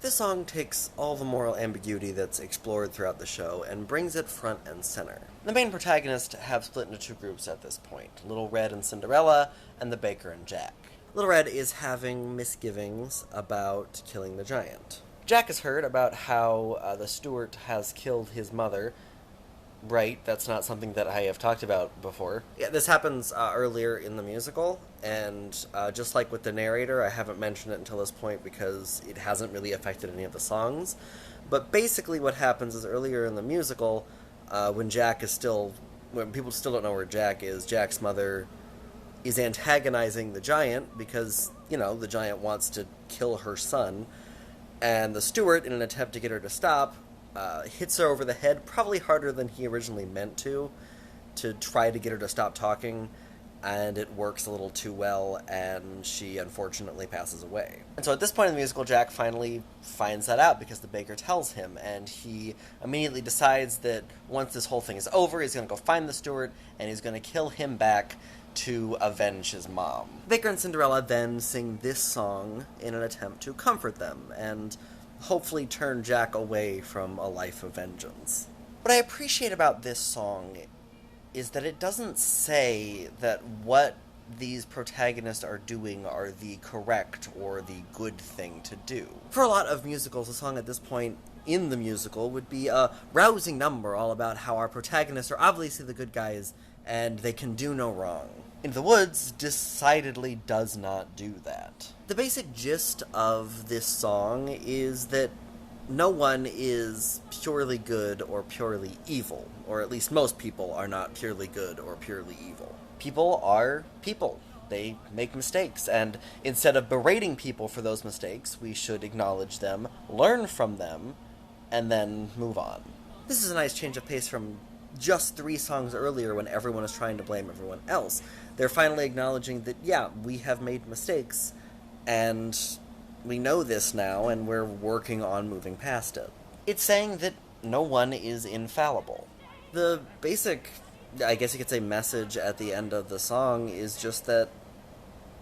This song takes all the moral ambiguity that's explored throughout the show and brings it front and center. The main protagonists have split into two groups at this point, Little Red and Cinderella, and the Baker and Jack. Little Red is having misgivings about killing the giant. Jack has heard about how the steward has killed his mother. Right, that's not something that I have talked about before. Yeah, this happens earlier in the musical, and just like with the narrator, I haven't mentioned it until this point because it hasn't really affected any of the songs. But basically what happens is earlier in the musical, when people still don't know where Jack is, Jack's mother is antagonizing the giant because, the giant wants to kill her son, and the steward, in an attempt to get her to stop, hits her over the head, probably harder than he originally meant to try to get her to stop talking, and it works a little too well, and she unfortunately passes away. And so at this point in the musical, Jack finally finds that out because the baker tells him, and he immediately decides that once this whole thing is over, he's going to go find the steward, and he's going to kill him back to avenge his mom. Baker and Cinderella then sing this song in an attempt to comfort them, and hopefully turn Jack away from a life of vengeance. What I appreciate about this song is that it doesn't say that what these protagonists are doing are the correct or the good thing to do. For a lot of musicals, a song at this point in the musical would be a rousing number all about how our protagonists are obviously the good guys and they can do no wrong. In the Woods decidedly does not do that. The basic gist of this song is that no one is purely good or purely evil, or at least most people are not purely good or purely evil. People are people. They make mistakes, and instead of berating people for those mistakes, we should acknowledge them, learn from them, and then move on. This is a nice change of pace from just 3 songs earlier when everyone is trying to blame everyone else. They're finally acknowledging that, yeah, we have made mistakes, and we know this now, and we're working on moving past it. It's saying that no one is infallible. The basic, I guess you could say, message at the end of the song is just that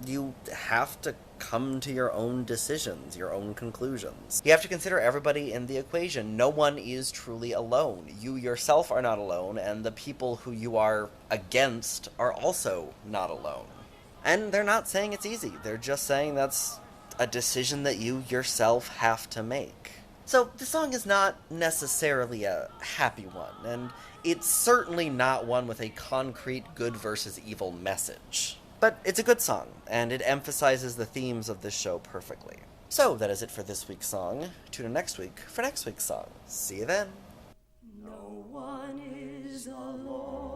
you have to come to your own decisions, your own conclusions. You have to consider everybody in the equation. No one is truly alone. You yourself are not alone, and the people who you are against are also not alone. And they're not saying it's easy. They're just saying that's a decision that you yourself have to make. So the song is not necessarily a happy one, and it's certainly not one with a concrete good versus evil message. But it's a good song, and it emphasizes the themes of this show perfectly. So that is it for this week's song. Tune in next week for next week's song. See you then. No one is alone.